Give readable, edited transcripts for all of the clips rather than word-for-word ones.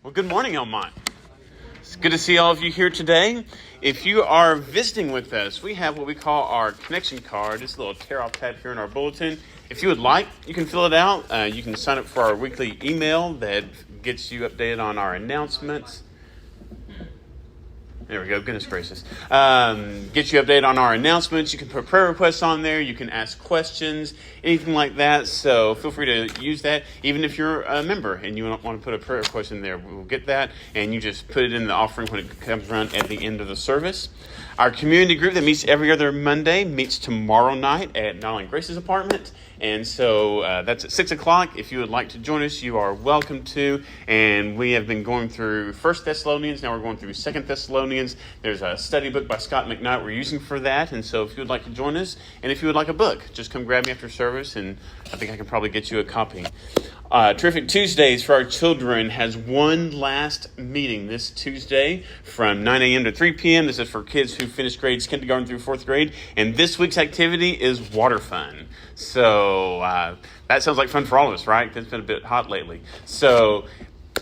Well, good morning, Elmont. It's good to see all of you here today. If you are visiting with us, we have what we call our connection card. This little tear-off tab here in our bulletin. If you would like, you can fill it out. You can sign up for our weekly email that gets you updated on our announcements. There we go. Goodness gracious. Get you updated on our announcements. You can put prayer requests on there. You can ask questions, anything like that. So feel free to use that. Even if you're a member and you don't want to put a prayer request in there, we'll get that. And you just put it in the offering when it comes around at the end of the service. Our community group that meets every other Monday meets tomorrow night at Nolling Grace's apartment. And so that's at 6 o'clock. If you would like to join us, you are welcome to. And we have been going through 1 Thessalonians. Now we're going through 2 Thessalonians. There's a study book by Scott McKnight we're using for that. And so if you would like to join us, and if you would like a book, just come grab me after service, and I think I can probably get you a copy. Terrific Tuesdays for our children has one last meeting this Tuesday from 9 a.m. to 3 p.m. This is for kids who finish grades kindergarten through 4th grade. And this week's activity is water fun. So that sounds like fun for all of us, right? It's been a bit hot lately. So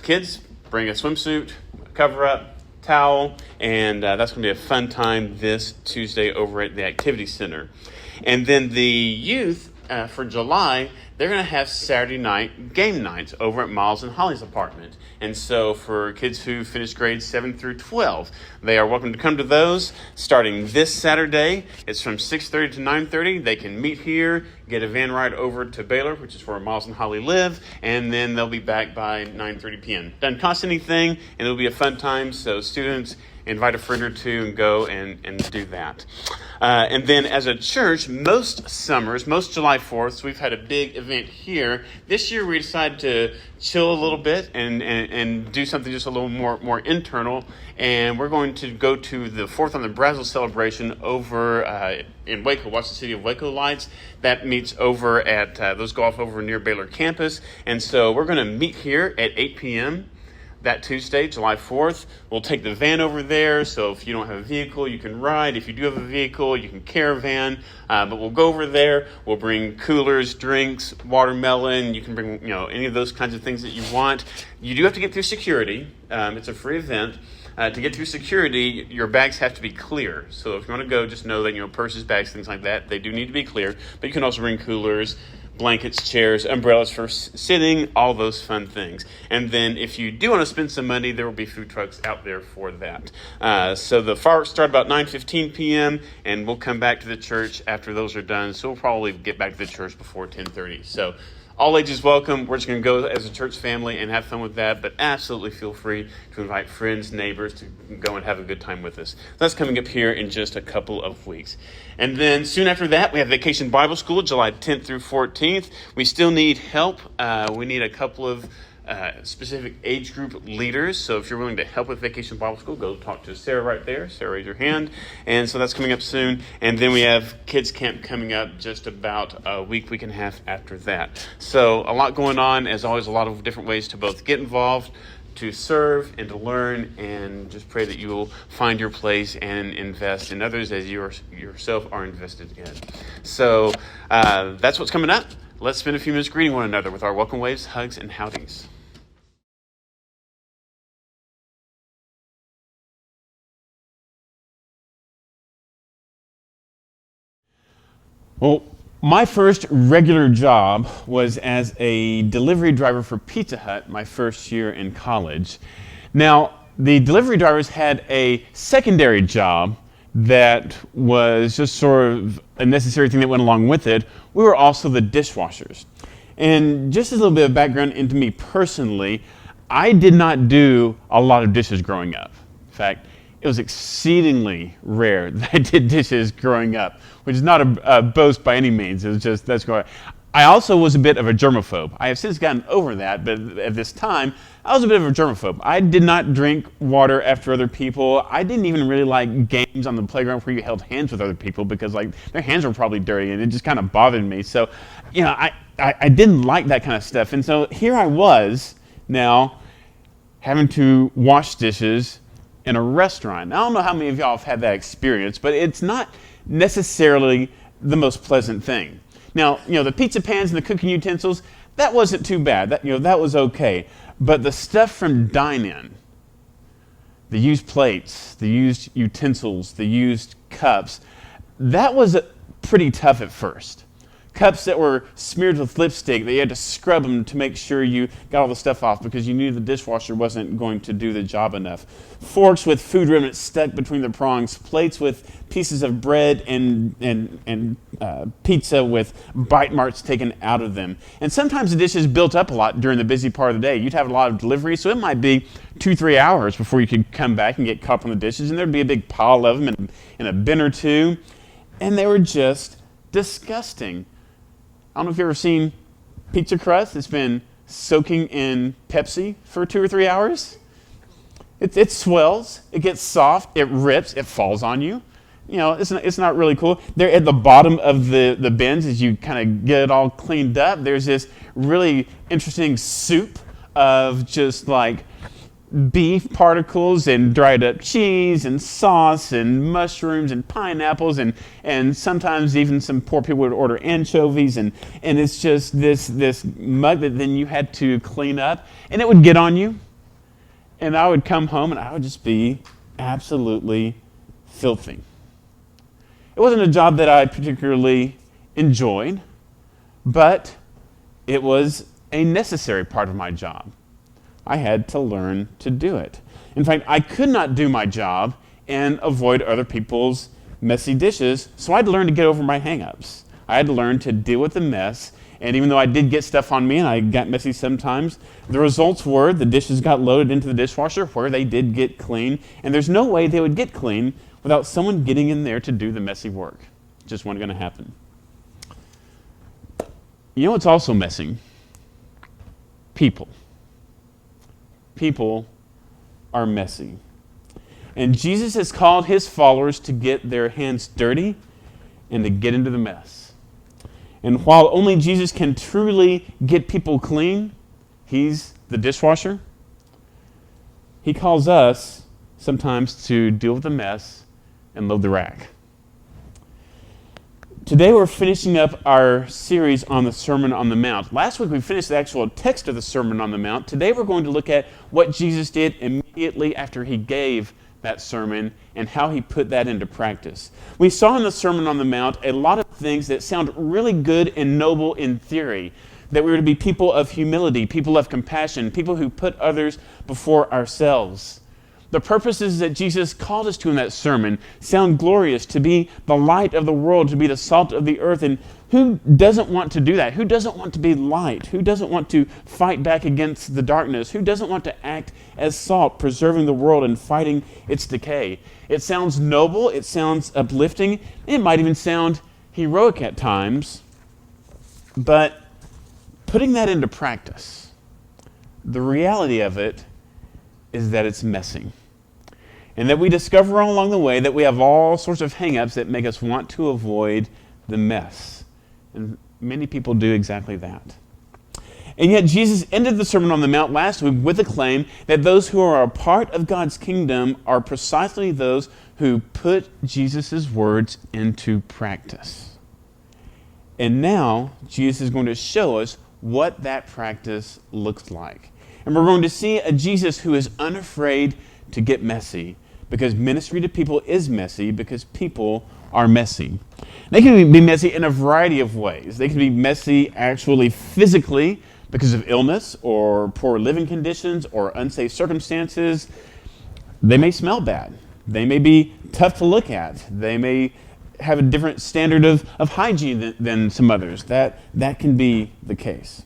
kids, bring a swimsuit, cover-up, towel, and that's going to be a fun time this Tuesday over at the Activity Center. And then the youth, for July, they're going to have Saturday night game nights over at Miles and Holly's apartment. And so for kids who finish grades 7 through 12, they are welcome to come to those starting this Saturday. It's from 6:30 to 9:30. They can meet here, get a van ride over to Baylor, which is where Miles and Holly live, and then they'll be back by 9:30 p.m. Doesn't cost anything, and it'll be a fun time. So students, invite a friend or two and go and do that. And then as a church, most summers, most July 4th, we've had a big event here. This year we decided to chill a little bit and do something just a little more internal. And we're going to go to the 4th on the Brazil celebration over in Waco, watch the City of Waco lights. That meets over at, those go off over near Baylor campus. And so we're going to meet here at 8 p.m. that Tuesday, July 4th. We'll take the van over there, so if you don't have a vehicle, you can ride. If you do have a vehicle, you can caravan. But we'll go over there. We'll bring coolers, drinks, watermelon. You can bring, any of those kinds of things that you want. You do have to get through security. It's a free event. To get through security, your bags have to be clear. So if you want to go, just know that, purses, bags, things like that, they do need to be clear. But you can also bring coolers, blankets, chairs, umbrellas for sitting, all those fun things. And then if you do want to spend some money, there will be food trucks out there for that. So the fireworks start about 9:15 p.m., and we'll come back to the church after those are done. So we'll probably get back to the church before 10:30. So all ages welcome. We're just going to go as a church family and have fun with that, but absolutely feel free to invite friends, neighbors to go and have a good time with us. That's coming up here in just a couple of weeks. And then soon after that, we have Vacation Bible School, July 10th through 14th. We still need help. We need a couple of specific age group leaders. So if you're willing to help with Vacation Bible School, go talk to Sarah right there. Sarah, raise your hand. And so that's coming up soon. And then we have Kids Camp coming up just about a week and a half after that. So a lot going on. As always, a lot of different ways to both get involved, to serve, and to learn, and just pray that you will find your place and invest in others as you yourself are invested in. So that's what's coming up. Let's spend a few minutes greeting one another with our welcome waves, hugs, and howdies. Well, my first regular job was as a delivery driver for Pizza Hut my first year in college. Now, the delivery drivers had a secondary job that was just sort of a necessary thing that went along with it. We were also the dishwashers. And just a little bit of background into me personally, I did not do a lot of dishes growing up. In fact, it was exceedingly rare that I did dishes growing up, which is not a boast by any means. It was just, that's going. I also was a bit of a germaphobe. I have since gotten over that, but at this time, I was a bit of a germaphobe. I did not drink water after other people. I didn't even really like games on the playground where you held hands with other people because their hands were probably dirty, and it just kind of bothered me. So, I didn't like that kind of stuff. And so here I was now having to wash dishes in a restaurant. Now, I don't know how many of y'all have had that experience, but it's not necessarily the most pleasant thing. Now, the pizza pans and the cooking utensils, that wasn't too bad. That was okay. But the stuff from dine-in, the used plates, the used utensils, the used cups, that was pretty tough at first. Cups that were smeared with lipstick, that you had to scrub them to make sure you got all the stuff off because you knew the dishwasher wasn't going to do the job enough. Forks with food remnants stuck between the prongs. Plates with pieces of bread and pizza with bite marks taken out of them. And sometimes the dishes built up a lot during the busy part of the day. You'd have a lot of deliveries, so it might be 2-3 hours before you could come back and get caught on the dishes, and there'd be a big pile of them in a bin or two. And they were just disgusting. I don't know if you've ever seen pizza crust that's been soaking in Pepsi for 2 or 3 hours. It swells, it gets soft, it rips, it falls on you. It's not really cool. There at the bottom of the bins, as you kind of get it all cleaned up, there's this really interesting soup of just like beef particles and dried up cheese and sauce and mushrooms and pineapples and sometimes even some poor people would order anchovies and it's just this mug that then you had to clean up, and it would get on you, and I would come home and I would just be absolutely filthy. It wasn't a job that I particularly enjoyed, but it was a necessary part of my job. I had to learn to do it. In fact, I could not do my job and avoid other people's messy dishes, so I had to learn to get over my hang-ups. I had to learn to deal with the mess, and even though I did get stuff on me and I got messy sometimes, the results were the dishes got loaded into the dishwasher where they did get clean, and there's no way they would get clean without someone getting in there to do the messy work. It just wasn't going to happen. You know what's also messy? People. People are messy. And Jesus has called his followers to get their hands dirty and to get into the mess. And while only Jesus can truly get people clean, he's the dishwasher, he calls us sometimes to deal with the mess and load the rack. Today we're finishing up our series on the Sermon on the Mount. Last week we finished the actual text of the Sermon on the Mount. Today we're going to look at what Jesus did immediately after he gave that sermon and how he put that into practice. We saw in the Sermon on the Mount a lot of things that sound really good and noble in theory. That we were to be people of humility, people of compassion, people who put others before ourselves. The purposes that Jesus called us to in that sermon sound glorious, to be the light of the world, to be the salt of the earth. And who doesn't want to do that? Who doesn't want to be light? Who doesn't want to fight back against the darkness? Who doesn't want to act as salt, preserving the world and fighting its decay? It sounds noble. It sounds uplifting. It might even sound heroic at times. But putting that into practice, the reality of it is that it's messy. And that we discover all along the way that we have all sorts of hang-ups that make us want to avoid the mess. And many people do exactly that. And yet Jesus ended the Sermon on the Mount last week with the claim that those who are a part of God's kingdom are precisely those who put Jesus' words into practice. And now Jesus is going to show us what that practice looks like. And we're going to see a Jesus who is unafraid to get messy, because ministry to people is messy, because people are messy. They can be messy in a variety of ways. They can be messy actually physically because of illness or poor living conditions or unsafe circumstances. They may smell bad. They may be tough to look at. They may have a different standard of hygiene than some others. That can be the case.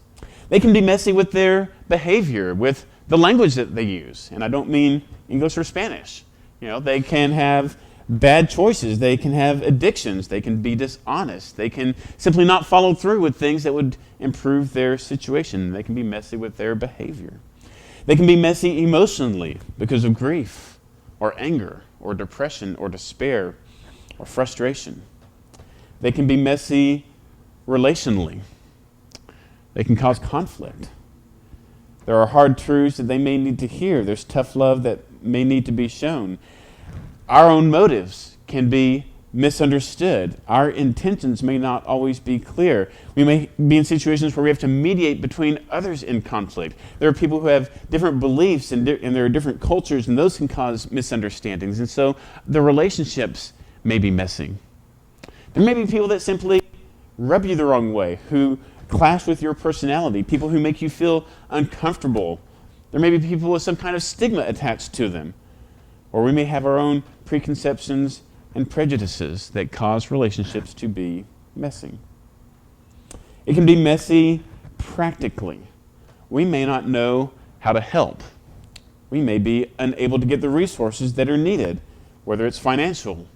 They can be messy with their behavior, with the language that they use. And I don't mean English or Spanish. They can have bad choices. They can have addictions. They can be dishonest. They can simply not follow through with things that would improve their situation. They can be messy with their behavior. They can be messy emotionally because of grief or anger or depression or despair or frustration. They can be messy relationally. They can cause conflict. There are hard truths that they may need to hear. There's tough love that may need to be shown. Our own motives can be misunderstood. Our intentions may not always be clear. We may be in situations where we have to mediate between others in conflict. There are people who have different beliefs and there are different cultures, and those can cause misunderstandings. And so the relationships may be messy. There may be people that simply rub you the wrong way, who clash with your personality, people who make you feel uncomfortable. There may be people with some kind of stigma attached to them. Or we may have our own preconceptions and prejudices that cause relationships to be messy. It can be messy practically. We may not know how to help. We may be unable to get the resources that are needed, whether it's financial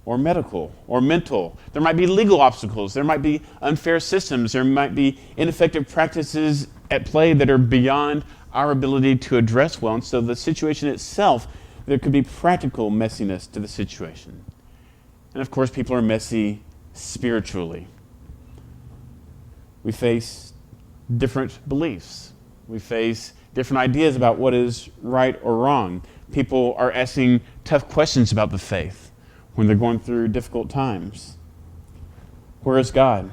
or medical or mental. There might be legal obstacles. There might be unfair systems. There might be ineffective practices at play that are beyond our ability to address well. And so the situation itself, there could be practical messiness to the situation. And of course, people are messy spiritually. We face different beliefs. We face different ideas about what is right or wrong. People are asking tough questions about the faith when they're going through difficult times. Where is God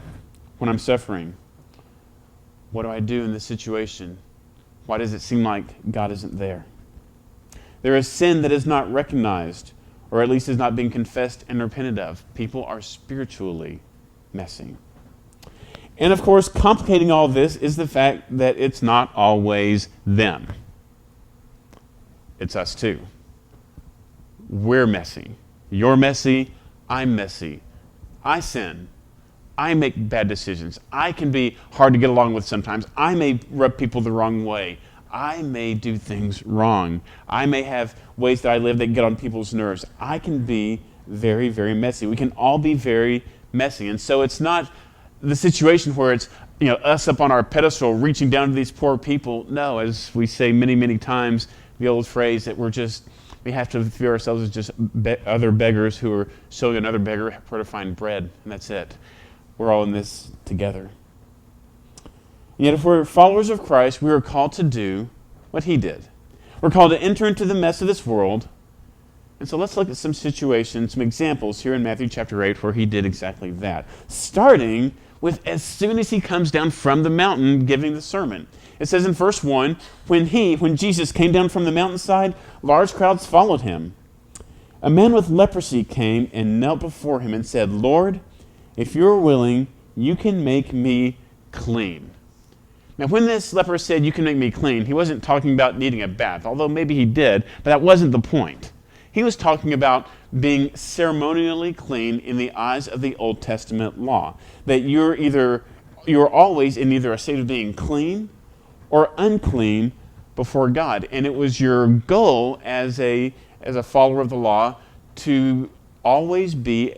when I'm suffering? What do I do in this situation? Why does it seem like God isn't there? There is sin that is not recognized, or at least is not being confessed and repented of. People are spiritually messy. And of course, complicating all this is the fact that it's not always them. It's us too. We're messy. You're messy. I'm messy. I sin. I make bad decisions. I can be hard to get along with sometimes. I may rub people the wrong way. I may do things wrong. I may have ways that I live that get on people's nerves. I can be very, very messy. We can all be very messy. And so it's not the situation where it's, us up on our pedestal reaching down to these poor people. No, as we say many, many times, the old phrase that we have to view ourselves as just other beggars who are showing another beggar where to find bread. And that's it. We're all in this together. Yet if we're followers of Christ, we are called to do what he did. We're called to enter into the mess of this world. And so let's look at some situations, some examples here in Matthew chapter 8 where he did exactly that. Starting with as soon as he comes down from the mountain giving the sermon. It says in verse 1, when Jesus came down from the mountainside, large crowds followed him. A man with leprosy came and knelt before him and said, "Lord, if you are willing, you can make me clean." Now, when this leper said, "You can make me clean," he wasn't talking about needing a bath, although maybe he did, but that wasn't the point. He was talking about being ceremonially clean in the eyes of the Old Testament law. That you're always in either a state of being clean or unclean before God. And it was your goal as a follower of the law to always be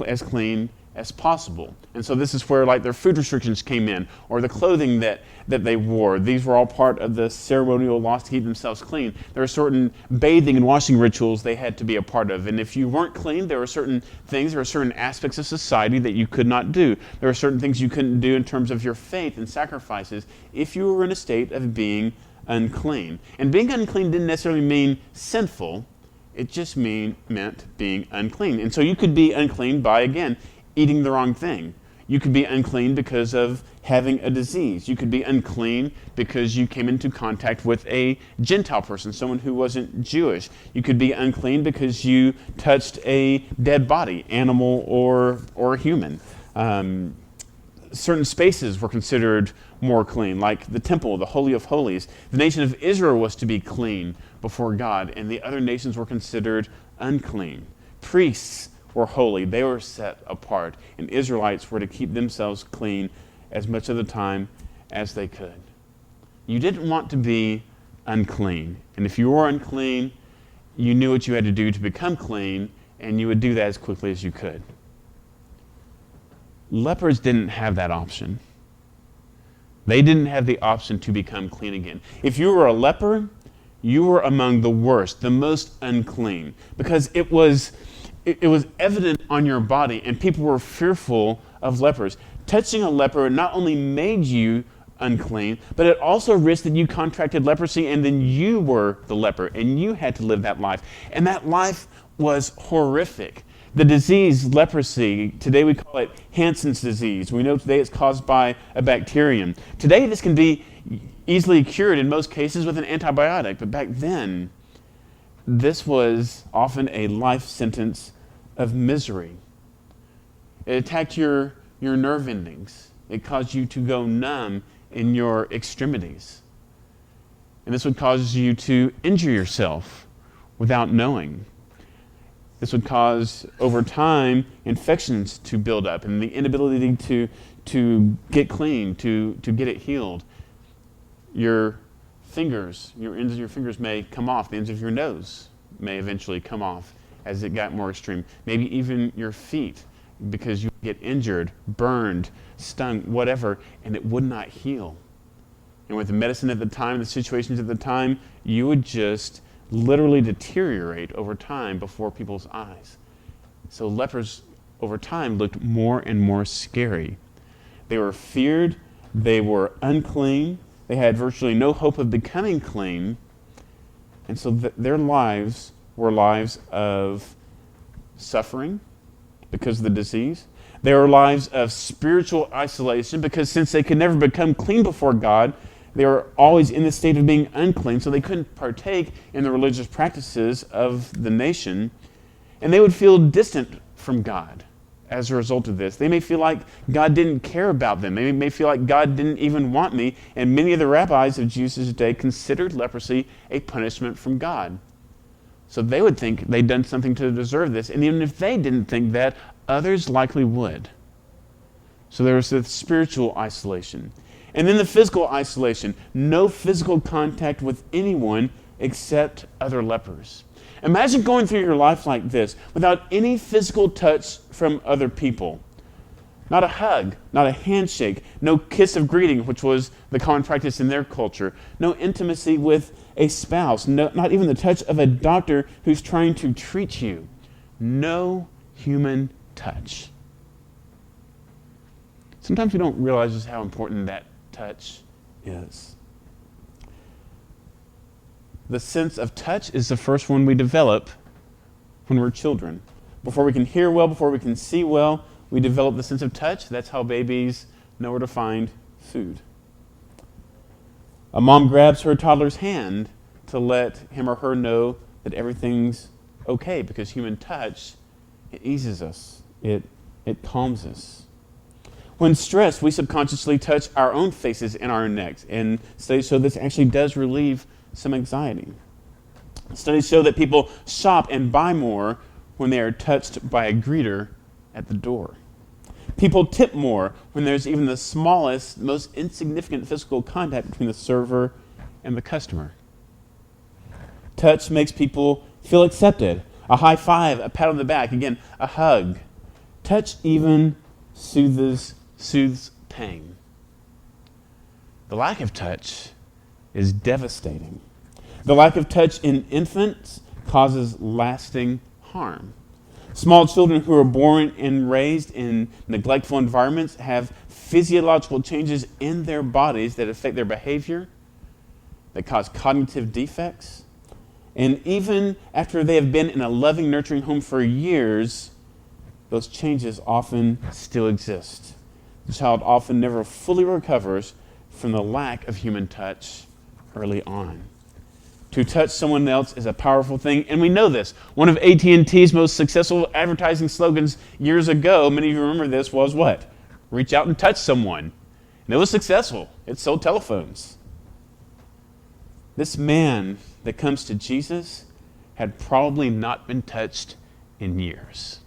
as clean as possible. And so this is where their food restrictions came in, or the clothing that they wore. These were all part of the ceremonial laws to keep themselves clean. There were certain bathing and washing rituals they had to be a part of. And if you weren't clean, there were certain aspects of society that you could not do. There were certain things you couldn't do in terms of your faith and sacrifices if you were in a state of being unclean. And being unclean didn't necessarily mean sinful. It just meant being unclean. And so you could be unclean by, again, eating the wrong thing. You could be unclean because of having a disease. You could be unclean because you came into contact with a Gentile person, someone who wasn't Jewish. You could be unclean because you touched a dead body, animal or human. Certain spaces were considered more clean, like the temple, the Holy of Holies. The nation of Israel was to be clean before God, and the other nations were considered unclean. Priests were holy. They were set apart. And Israelites were to keep themselves clean as much of the time as they could. You didn't want to be unclean. And if you were unclean, you knew what you had to do to become clean, and you would do that as quickly as you could. Lepers didn't have that option. They didn't have the option to become clean again. If you were a leper, you were among the worst, the most unclean, because it was evident on your body, and people were fearful of lepers. Touching a leper not only made you unclean, but it also risked that you contracted leprosy, and then you were the leper, and you had to live that life. And that life was horrific. The disease, leprosy, today we call it Hansen's disease. We know today it's caused by a bacterium. Today this can be easily cured in most cases with an antibiotic, but back then, this was often a life sentence of misery. It attacked your nerve endings. It caused you to go numb in your extremities. And this would cause you to injure yourself without knowing. This would cause, over time, infections to build up and the inability to get clean, to get it healed. Your fingers, your ends of your fingers may come off. The ends of your nose may eventually come off as it got more extreme. Maybe even your feet, because you get injured, burned, stung, whatever, and it would not heal. And with the medicine at the time, the situations at the time, you would just literally deteriorate over time before people's eyes. So lepers over time looked more and more scary. They were feared, they were unclean, they had virtually no hope of becoming clean, and so their lives were lives of suffering because of the disease. They were lives of spiritual isolation because since they could never become clean before God, they were always in the state of being unclean, so they couldn't partake in the religious practices of the nation, and they would feel distant from God as a result of this. They may feel like God didn't care about them. They may feel like God didn't even want me, and many of the rabbis of Jesus' day considered leprosy a punishment from God. So they would think they'd done something to deserve this, and even if they didn't think that, others likely would. So there was this spiritual isolation. And then the physical isolation, no physical contact with anyone except other lepers. Imagine going through your life like this, without any physical touch from other people. Not a hug, not a handshake, no kiss of greeting, which was the common practice in their culture, no intimacy with a spouse, not even the touch of a doctor who's trying to treat you. No human touch. Sometimes we don't realize just how important that touch is. The sense of touch is the first one we develop when we're children. Before we can hear well, before we can see well, we develop the sense of touch. That's how babies know where to find food. A mom grabs her toddler's hand to let him or her know that everything's okay, because human touch, it eases us. It calms us. When stressed, we subconsciously touch our own faces and our necks, and studies show this actually does relieve some anxiety. Studies show that people shop and buy more when they are touched by a greeter at the door. People tip more when there's even the smallest, most insignificant physical contact between the server and the customer. Touch makes people feel accepted. A high five, a pat on the back, again, a hug. Touch even soothes pain. The lack of touch is devastating. The lack of touch in infants causes lasting harm. Small children who are born and raised in neglectful environments have physiological changes in their bodies that affect their behavior, that cause cognitive defects, and even after they have been in a loving, nurturing home for years, those changes often still exist. The child often never fully recovers from the lack of human touch early on. To touch someone else is a powerful thing, and we know this. One of AT&T's most successful advertising slogans years ago, many of you remember this, was what? Reach out and touch someone. And it was successful. It sold telephones. This man that comes to Jesus had probably not been touched in years.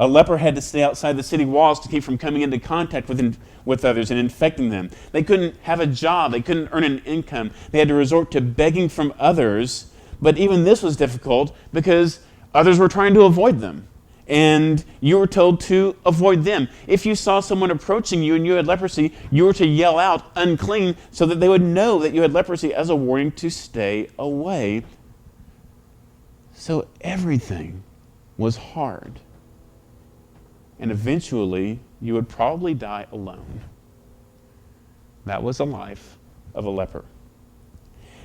A leper had to stay outside the city walls to keep from coming into contact with others and infecting them. They couldn't have a job. They couldn't earn an income. They had to resort to begging from others. But even this was difficult because others were trying to avoid them. And you were told to avoid them. If you saw someone approaching you and you had leprosy, you were to yell out, unclean, so that they would know that you had leprosy as a warning to stay away. So everything was hard. And eventually, you would probably die alone. That was the life of a leper.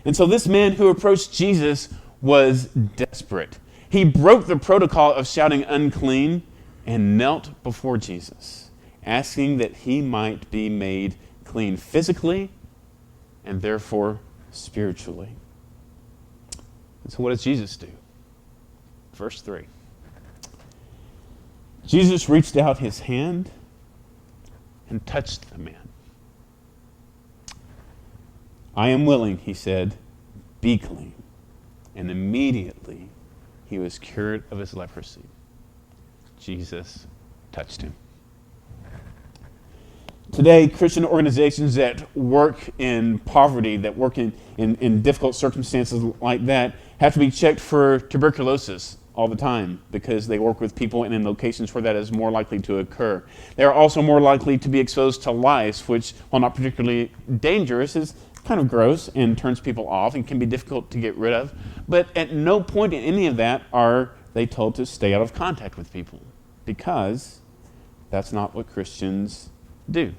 And so this man who approached Jesus was desperate. He broke the protocol of shouting unclean and knelt before Jesus, asking that he might be made clean physically and therefore spiritually. And so what does Jesus do? Verse 3. Jesus reached out his hand and touched the man. I am willing, he said, be clean. And immediately he was cured of his leprosy. Jesus touched him. Today, Christian organizations that work in poverty, that work in difficult circumstances like that, have to be checked for tuberculosis all the time because they work with people and in locations where that is more likely to occur. They are also more likely to be exposed to lice, which, while not particularly dangerous, is kind of gross and turns people off and can be difficult to get rid of. But at no point in any of that are they told to stay out of contact with people, because that's not what Christians do.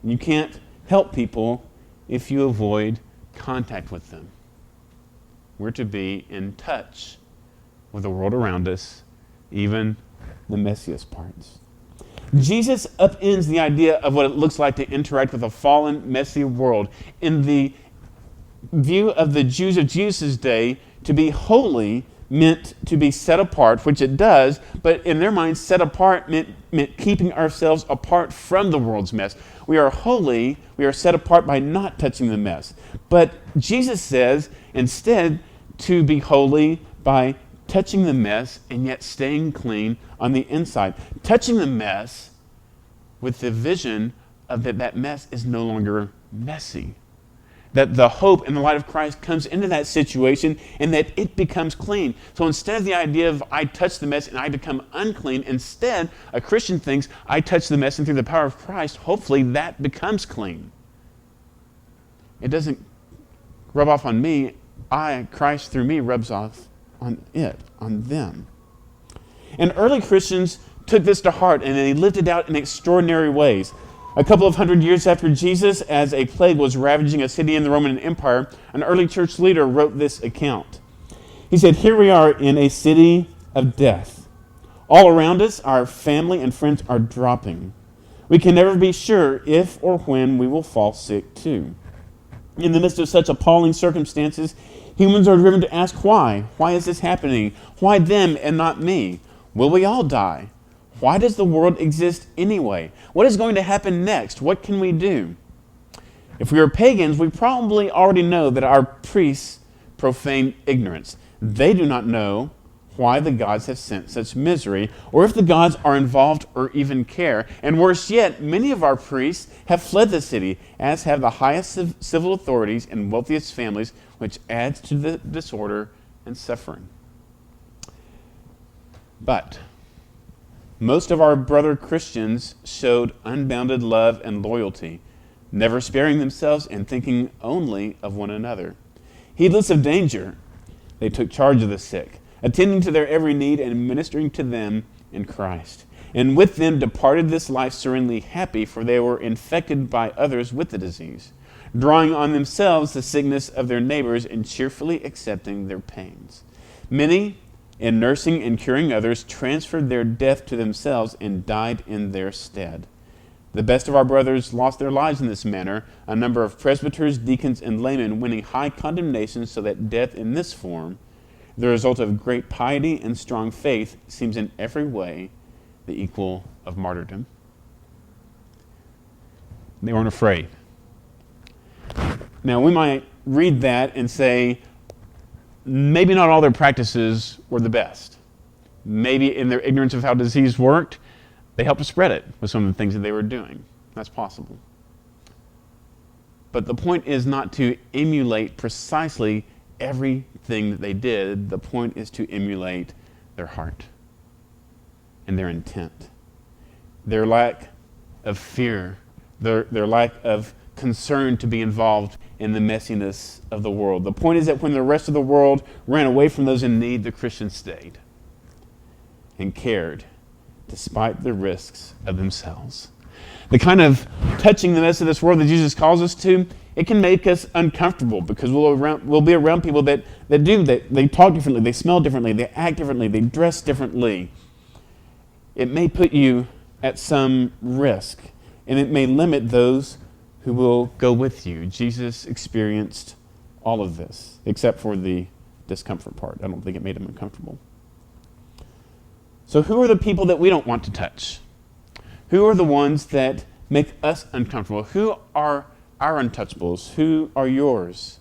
You can't help people if you avoid contact with them. We're to be in touch with the world around us, even the messiest parts. Jesus upends the idea of what it looks like to interact with a fallen, messy world. In the view of the Jews of Jesus' day, to be holy meant to be set apart, which it does, but in their minds, set apart meant keeping ourselves apart from the world's mess. We are holy, we are set apart by not touching the mess. But Jesus says, instead, to be holy by touching the mess and yet staying clean on the inside. Touching the mess with the vision of that mess is no longer messy. That the hope and the light of Christ comes into that situation and that it becomes clean. So instead of the idea of I touch the mess and I become unclean, instead a Christian thinks I touch the mess and through the power of Christ, hopefully that becomes clean. It doesn't rub off on me. Christ through me rubs off on them. And early Christians took this to heart and they lived it out in extraordinary ways. A couple of hundred years after Jesus, as a plague was ravaging a city in the Roman Empire, an early church leader wrote this account. He said, "Here we are in a city of death. All around us, our family and friends are dropping. We can never be sure if or when we will fall sick too. In the midst of such appalling circumstances, humans are driven to ask why. Why is this happening? Why them and not me? Will we all die? Why does the world exist anyway? What is going to happen next? What can we do?" If we are pagans, we probably already know that our priests profane ignorance. They do not know why the gods have sent such misery, or if the gods are involved or even care. And worse yet, many of our priests have fled the city, as have the highest civil authorities and wealthiest families, which adds to the disorder and suffering. But most of our brother Christians showed unbounded love and loyalty, never sparing themselves and thinking only of one another. Heedless of danger, they took charge of the sick, attending to their every need and ministering to them in Christ. And with them departed this life serenely happy, for they were infected by others with the disease, drawing on themselves the sickness of their neighbors and cheerfully accepting their pains. Many, in nursing and curing others, transferred their death to themselves and died in their stead. The best of our brothers lost their lives in this manner, a number of presbyters, deacons, and laymen winning high condemnation, so that death in this form, the result of great piety and strong faith, seems in every way the equal of martyrdom. They weren't afraid. Now, we might read that and say, maybe not all their practices were the best. Maybe in their ignorance of how disease worked, they helped to spread it with some of the things that they were doing. That's possible. But the point is not to emulate precisely everything that they did. The point is to emulate their heart and their intent, their lack of fear, their lack of concern to be involved in the messiness of the world. The point is that when the rest of the world ran away from those in need, the Christians stayed and cared despite the risks of themselves. The kind of touching the mess of this world that Jesus calls us to It can make us uncomfortable because we'll be around people that they talk differently, they smell differently, they act differently, they dress differently. It may put you at some risk, and it may limit those who will go with you. Jesus experienced all of this, except for the discomfort part. I don't think it made him uncomfortable. So who are the people that we don't want to touch? Who are the ones that make us uncomfortable? Who are our untouchables? Who are yours?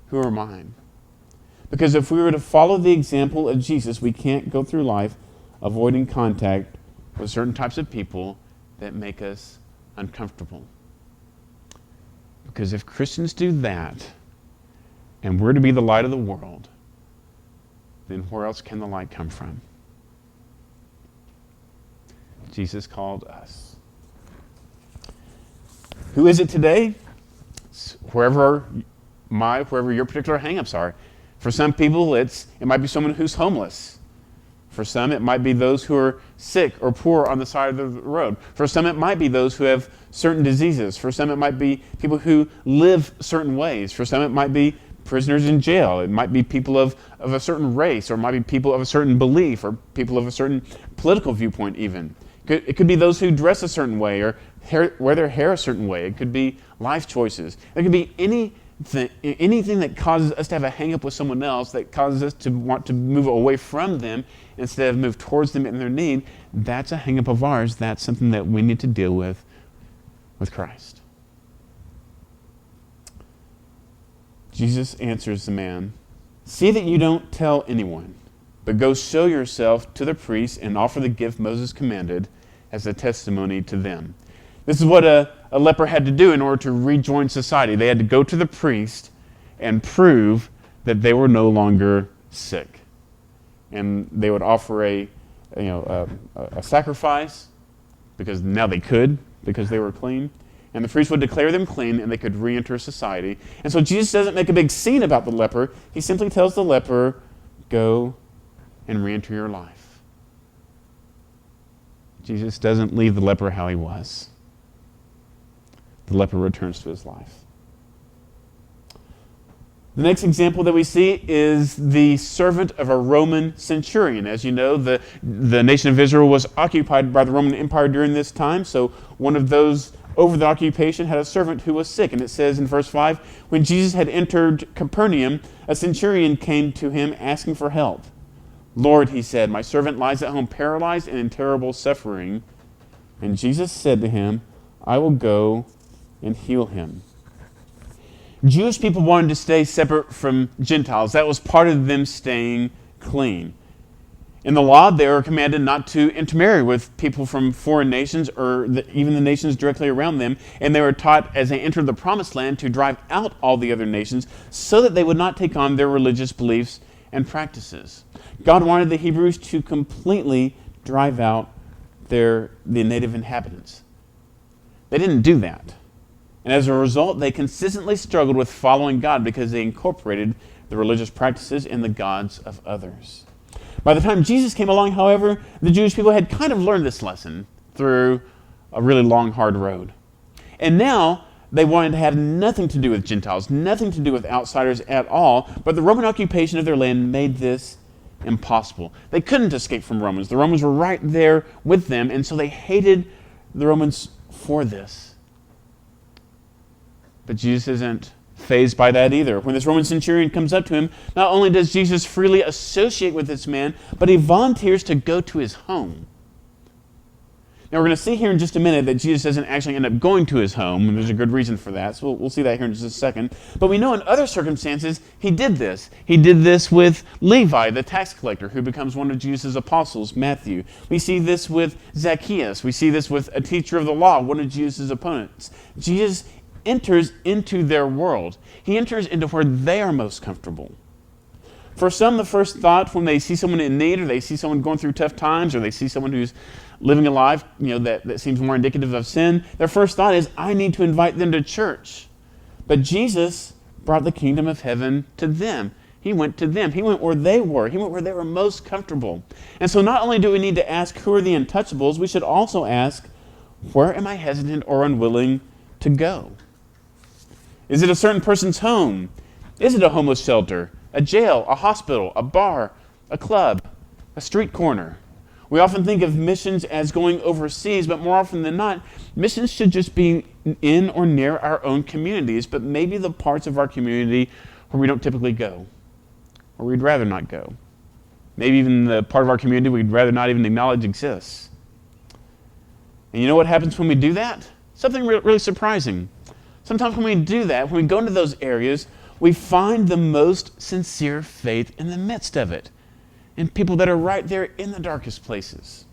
Who are mine? Because if we were to follow the example of Jesus, we can't go through life avoiding contact with certain types of people that make us uncomfortable. Because if Christians do that, and we're to be the light of the world, then where else can the light come from? Jesus called us. Who is it today? It's wherever your particular hang-ups are. For some people, it might be someone who's homeless. For some, it might be those who are sick or poor on the side of the road. For some, it might be those who have certain diseases. For some, it might be people who live certain ways. For some, it might be prisoners in jail. It might be people of a certain race, or it might be people of a certain belief, or people of a certain political viewpoint even. It could be those who dress a certain way or wear their hair a certain way. It could be life choices. There could be anything that causes us to have a hang-up with someone else, that causes us to want to move away from them instead of move towards them in their need. That's a hang-up of ours. That's something that we need to deal with Christ. Jesus answers the man, "See that you don't tell anyone, but go show yourself to the priest and offer the gift Moses commanded as a testimony to them." This is what a leper had to do in order to rejoin society. They had to go to the priest and prove that they were no longer sick. And they would offer a sacrifice, because now they could, because they were clean. And the priest would declare them clean, and they could re-enter society. And so Jesus doesn't make a big scene about the leper. He simply tells the leper, "Go and re-enter your life." Jesus doesn't leave the leper how he was. The leper returns to his life. The next example that we see is the servant of a Roman centurion. As you know, the nation of Israel was occupied by the Roman Empire during this time, so one of those over the occupation had a servant who was sick. And it says in verse 5, when Jesus had entered Capernaum, a centurion came to him asking for help. "Lord," he said, "my servant lies at home paralyzed and in terrible suffering." And Jesus said to him, "I will go and heal him." Jewish people wanted to stay separate from Gentiles. That was part of them staying clean. In the law, they were commanded not to intermarry with people from foreign nations or even the nations directly around them. And they were taught as they entered the Promised Land to drive out all the other nations so that they would not take on their religious beliefs and practices. God wanted the Hebrews to completely drive out the native inhabitants. They didn't do that. And as a result, they consistently struggled with following God because they incorporated the religious practices and the gods of others. By the time Jesus came along, however, the Jewish people had kind of learned this lesson through a really long, hard road. And now they wanted to have nothing to do with Gentiles, nothing to do with outsiders at all, but the Roman occupation of their land made this impossible. They couldn't escape from Romans. The Romans were right there with them, and so they hated the Romans for this. But Jesus isn't fazed by that either. When this Roman centurion comes up to him, not only does Jesus freely associate with this man, but he volunteers to go to his home. Now we're going to see here in just a minute that Jesus doesn't actually end up going to his home, and there's a good reason for that, so we'll see that here in just a second. But we know in other circumstances, he did this. He did this with Levi, the tax collector, who becomes one of Jesus' apostles, Matthew. We see this with Zacchaeus. We see this with a teacher of the law, one of Jesus' opponents. Jesus enters into their world. He enters into where they are most comfortable. For some, the first thought when they see someone in need, or they see someone going through tough times, or they see someone who's living a life that seems more indicative of sin, their first thought is, I need to invite them to church. But Jesus brought the kingdom of heaven to them. He went to them. He went where they were. He went where they were most comfortable. And so not only do we need to ask, who are the untouchables, we should also ask, where am I hesitant or unwilling to go? Is it a certain person's home? Is it a homeless shelter, a jail, a hospital, a bar, a club, a street corner? We often think of missions as going overseas, but more often than not, missions should just be in or near our own communities, but maybe the parts of our community where we don't typically go, or we'd rather not go. Maybe even the part of our community we'd rather not even acknowledge exists. And you know what happens when we do that? Something really surprising. Sometimes when we do that, when we go into those areas, we find the most sincere faith in the midst of it, and people that are right there in the darkest places.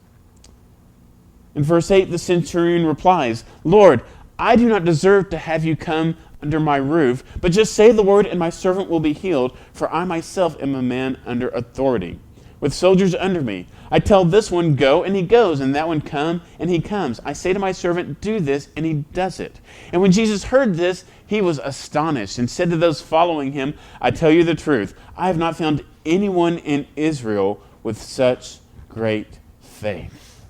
In verse 8, the centurion replies, "Lord, I do not deserve to have you come under my roof, but just say the word and my servant will be healed, for I myself am a man under authority, with soldiers under me. I tell this one, go, and he goes, and that one, come, and he comes. I say to my servant, do this, and he does it." And when Jesus heard this, he was astonished and said to those following him, "I tell you the truth, I have not found anyone in Israel with such great faith."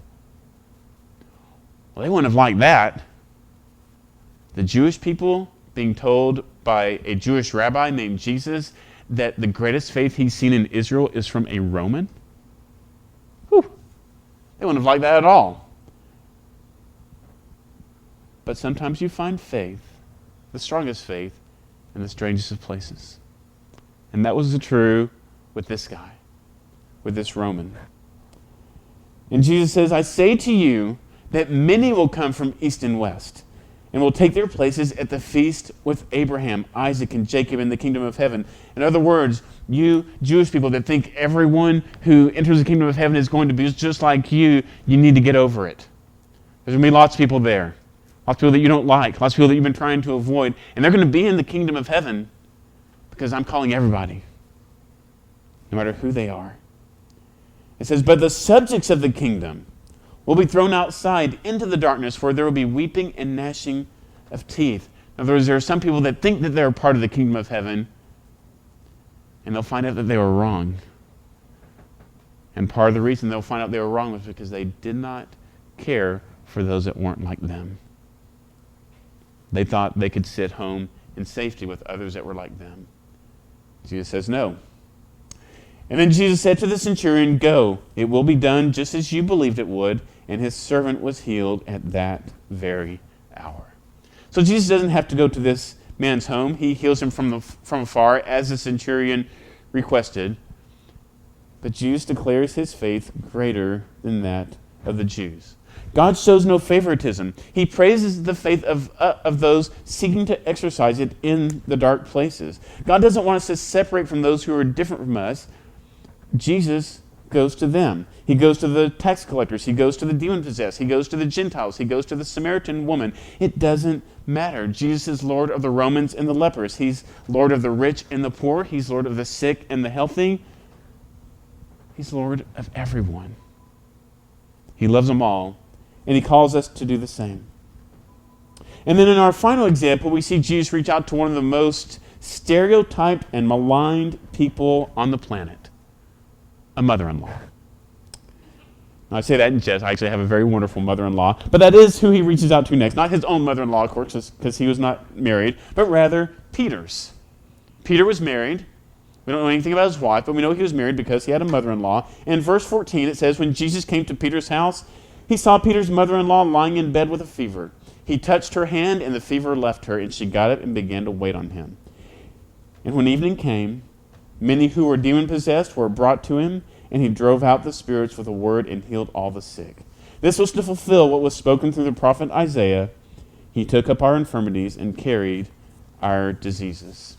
Well, they wouldn't have liked that. The Jewish people being told by a Jewish rabbi named Jesus that the greatest faith he's seen in Israel is from a Roman. Whew. They wouldn't have liked that at all. But sometimes you find faith, the strongest faith, in the strangest of places. And that was true with this guy, with this Roman. And Jesus says, "I say to you that many will come from east and west, and will take their places at the feast with Abraham, Isaac, and Jacob in the kingdom of heaven." In other words, you Jewish people that think everyone who enters the kingdom of heaven is going to be just like you need to get over it. There's going to be lots of people there. Lots of people that you don't like. Lots of people that you've been trying to avoid. And they're going to be in the kingdom of heaven because I'm calling everybody, no matter who they are. It says, "But the subjects of the kingdom will be thrown outside into the darkness, where there will be weeping and gnashing of teeth." In other words, there are some people that think that they're part of the kingdom of heaven, and they'll find out that they were wrong. And part of the reason they'll find out they were wrong was because they did not care for those that weren't like them. They thought they could sit home in safety with others that were like them. Jesus says no. And then Jesus said to the centurion, "Go, it will be done just as you believed it would." And his servant was healed at that very hour. So Jesus doesn't have to go to this man's home. He heals him from afar, as the centurion requested. But Jesus declares his faith greater than that of the Jews. God shows no favoritism. He praises the faith of those seeking to exercise it in the dark places. God doesn't want us to separate from those who are different from us. Jesus goes to them. He goes to the tax collectors. He goes to the demon-possessed. He goes to the Gentiles. He goes to the Samaritan woman. It doesn't matter. Jesus is Lord of the Romans and the lepers. He's Lord of the rich and the poor. He's Lord of the sick and the healthy. He's Lord of everyone. He loves them all, and he calls us to do the same. And then in our final example, we see Jesus reach out to one of the most stereotyped and maligned people on the planet, a mother-in-law. Now, I say that in jest. I actually have a very wonderful mother-in-law, but that is who he reaches out to next. Not his own mother-in-law, of course, because he was not married, but rather Peter's. Peter was married. We don't know anything about his wife, but we know he was married because he had a mother-in-law. In verse 14, it says, "When Jesus came to Peter's house, he saw Peter's mother-in-law lying in bed with a fever. He touched her hand, and the fever left her, and she got up and began to wait on him. And when evening came, many who were demon-possessed were brought to him, and he drove out the spirits with a word and healed all the sick. This was to fulfill what was spoken through the prophet Isaiah. He took up our infirmities and carried our diseases."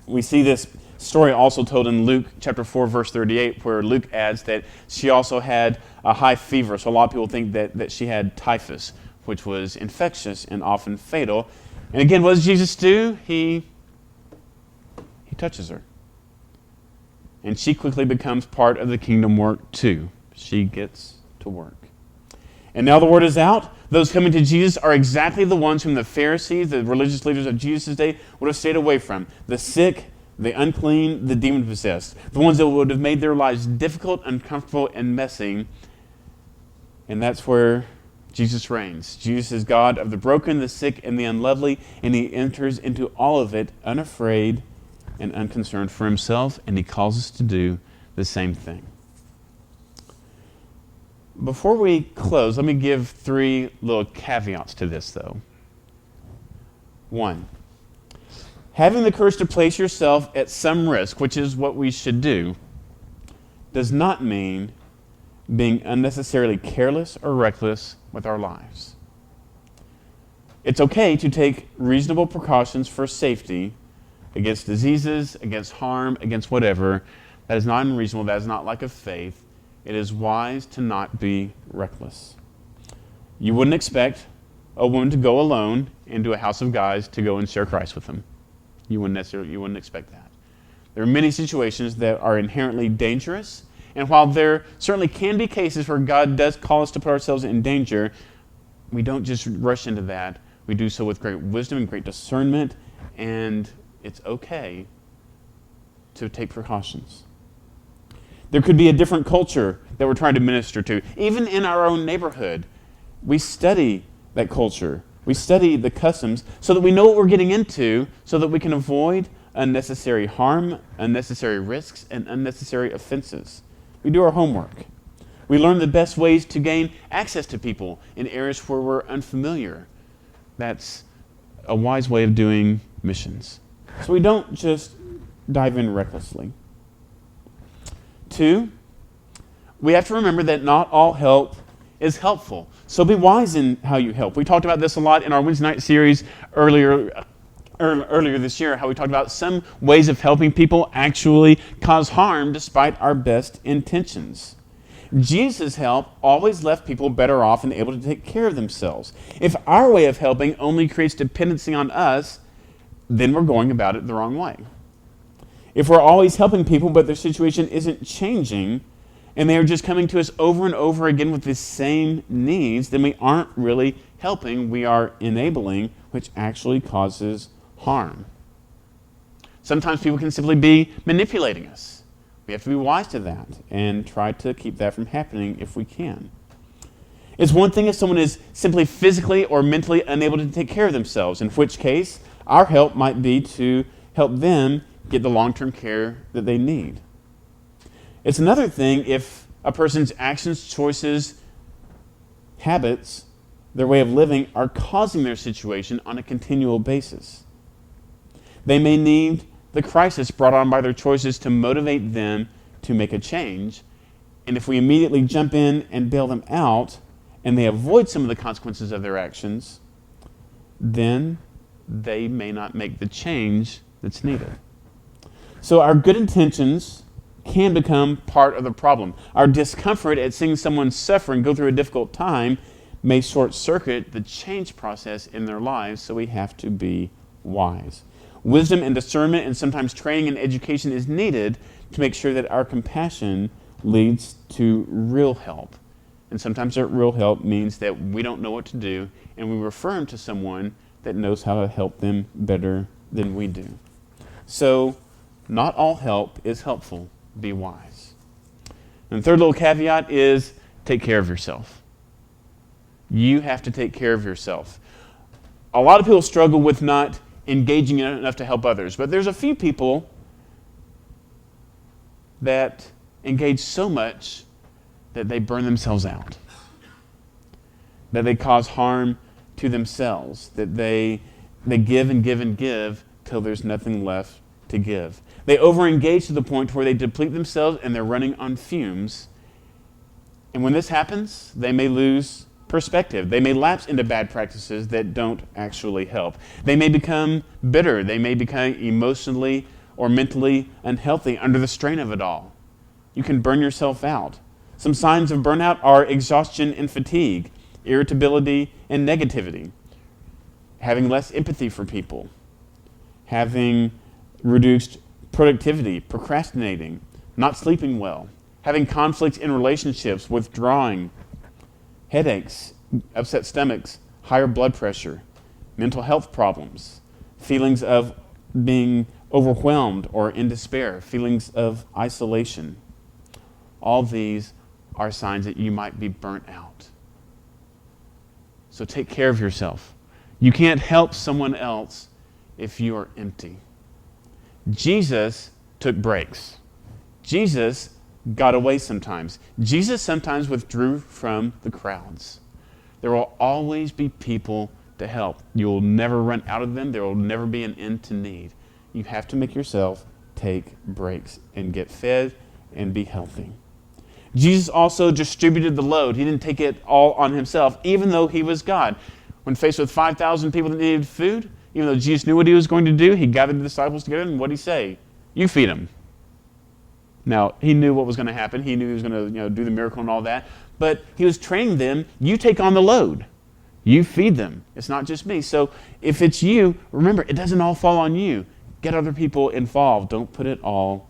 We see this story also told in Luke chapter 4, verse 38, where Luke adds that she also had a high fever. So a lot of people think that she had typhus, which was infectious and often fatal. And again, what does Jesus do? He touches her. And she quickly becomes part of the kingdom work too. She gets to work. And now the word is out. Those coming to Jesus are exactly the ones whom the Pharisees, the religious leaders of Jesus' day, would have stayed away from. The sick, the unclean, the demon-possessed. The ones that would have made their lives difficult, uncomfortable, and messy. And that's where Jesus reigns. Jesus is God of the broken, the sick, and the unlovely, and he enters into all of it unafraid and unconcerned for himself, and he calls us to do the same thing. Before we close, let me give 3 little caveats to this, though. 1, having the courage to place yourself at some risk, which is what we should do, does not mean being unnecessarily careless or reckless with our lives. It's okay to take reasonable precautions for safety against diseases, against harm, against whatever. That is not unreasonable. That is not lack of faith. It is wise to not be reckless. You wouldn't expect a woman to go alone into a house of guys to go and share Christ with them. You wouldn't expect that. There are many situations that are inherently dangerous, and while there certainly can be cases where God does call us to put ourselves in danger, we don't just rush into that. We do so with great wisdom and great discernment, and it's okay to take precautions. There could be a different culture that we're trying to minister to. Even in our own neighborhood, we study that culture. We study the customs so that we know what we're getting into, so that we can avoid unnecessary harm, unnecessary risks, and unnecessary offenses. We do our homework. We learn the best ways to gain access to people in areas where we're unfamiliar. That's a wise way of doing missions. So we don't just dive in recklessly. 2, we have to remember that not all help is helpful. So be wise in how you help. We talked about this a lot in our Wednesday night series earlier this year, how we talked about some ways of helping people actually cause harm despite our best intentions. Jesus' help always left people better off and able to take care of themselves. If our way of helping only creates dependency on us, then we're going about it the wrong way. If we're always helping people but their situation isn't changing, and they are just coming to us over and over again with the same needs, then we aren't really helping, we are enabling, which actually causes harm. Sometimes people can simply be manipulating us. We have to be wise to that and try to keep that from happening if we can. It's one thing if someone is simply physically or mentally unable to take care of themselves, in which case our help might be to help them get the long-term care that they need. It's another thing if a person's actions, choices, habits, their way of living are causing their situation on a continual basis. They may need the crisis brought on by their choices to motivate them to make a change, and if we immediately jump in and bail them out, and they avoid some of the consequences of their actions, then they may not make the change that's needed. So our good intentions can become part of the problem. Our discomfort at seeing someone suffer and go through a difficult time may short-circuit the change process in their lives, so we have to be wise. Wisdom and discernment and sometimes training and education is needed to make sure that our compassion leads to real help. And sometimes that real help means that we don't know what to do, and we refer them to someone that knows how to help them better than we do. So, not all help is helpful. Be wise. And the third little caveat is take care of yourself. You have to take care of yourself. A lot of people struggle with not engaging enough to help others, but there's a few people that engage so much that they burn themselves out, that they cause harm to themselves, that they give and give and give till there's nothing left to give. They overengage to the point where they deplete themselves and they're running on fumes. And when this happens, they may lose perspective. They may lapse into bad practices that don't actually help. They may become bitter. They may become emotionally or mentally unhealthy under the strain of it all. You can burn yourself out. Some signs of burnout are exhaustion and fatigue, irritability and negativity, having less empathy for people, having reduced productivity, procrastinating, not sleeping well, having conflicts in relationships, withdrawing, headaches, upset stomachs, higher blood pressure, mental health problems, feelings of being overwhelmed or in despair, feelings of isolation. All these are signs that you might be burnt out. So take care of yourself. You can't help someone else if you are empty. Jesus took breaks. Jesus got away sometimes. Jesus sometimes withdrew from the crowds. There will always be people to help. You'll never run out of them. There will never be an end to need. You have to make yourself take breaks and get fed and be healthy. Jesus also distributed the load. He didn't take it all on himself, even though he was God. When faced with 5,000 people that needed food, even though Jesus knew what he was going to do, he gathered the disciples together, and what did he say? You feed them. Now, he knew what was going to happen. He knew he was going to do the miracle and all that. But he was training them, you take on the load. You feed them. It's not just me. So if it's you, remember, it doesn't all fall on you. Get other people involved. Don't put it all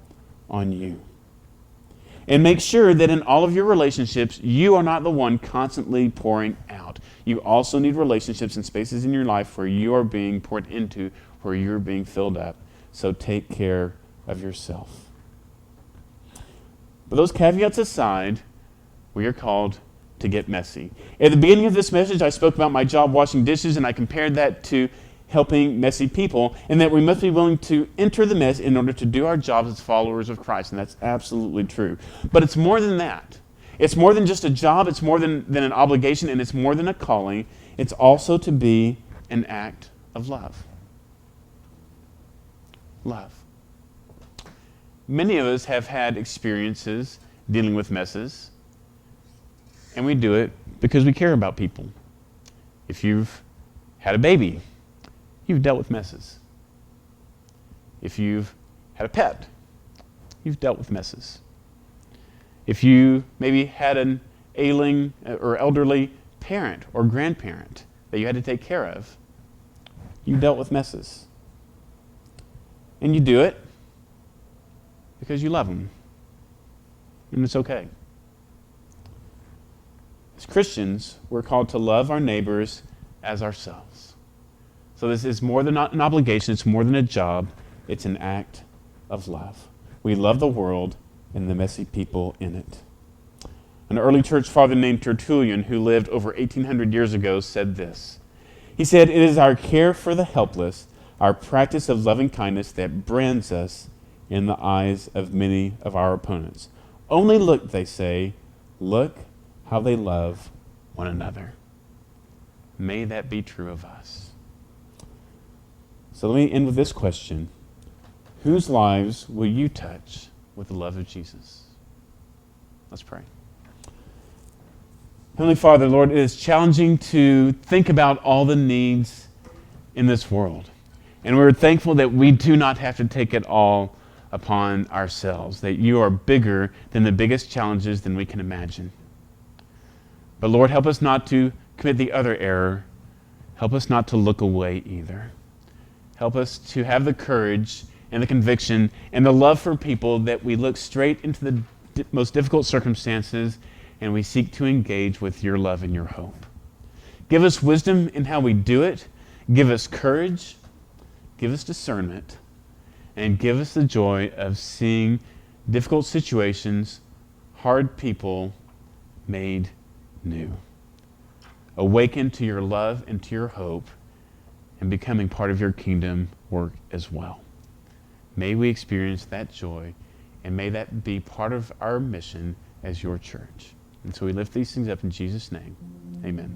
on you. And make sure that in all of your relationships, you are not the one constantly pouring out. You also need relationships and spaces in your life where you are being poured into, where you're being filled up. So take care of yourself. But those caveats aside, we are called to get messy. At the beginning of this message, I spoke about my job washing dishes, and I compared that to helping messy people, and that we must be willing to enter the mess in order to do our jobs as followers of Christ, and that's absolutely true. But it's more than that. It's more than just a job, it's more than an obligation, and it's more than a calling. It's also to be an act of love. Love. Many of us have had experiences dealing with messes, and we do it because we care about people. If you've had a baby, you've dealt with messes. If you've had a pet, you've dealt with messes. If you maybe had an ailing or elderly parent or grandparent that you had to take care of, you dealt with messes. And you do it because you love them. And it's okay. As Christians, we're called to love our neighbors as ourselves. So this is more than an obligation, it's more than a job, it's an act of love. We love the world and the messy people in it. An early church father named Tertullian, who lived over 1,800 years ago, said this. He said, "It is our care for the helpless, our practice of loving kindness that brands us in the eyes of many of our opponents. Only look, they say, look how they love one another." May that be true of us. So let me end with this question. Whose lives will you touch with the love of Jesus? Let's pray. Heavenly Father, Lord, it is challenging to think about all the needs in this world. And we're thankful that we do not have to take it all upon ourselves, that you are bigger than the biggest challenges than we can imagine. But Lord, help us not to commit the other error. Help us not to look away either. Help us to have the courage and the conviction and the love for people that we look straight into the most difficult circumstances and we seek to engage with your love and your hope. Give us wisdom in how we do it. Give us courage. Give us discernment. And give us the joy of seeing difficult situations, hard people made new. Awaken to your love and to your hope and becoming part of your kingdom work as well. May we experience that joy, and may that be part of our mission as your church. And so we lift these things up in Jesus' name. Amen.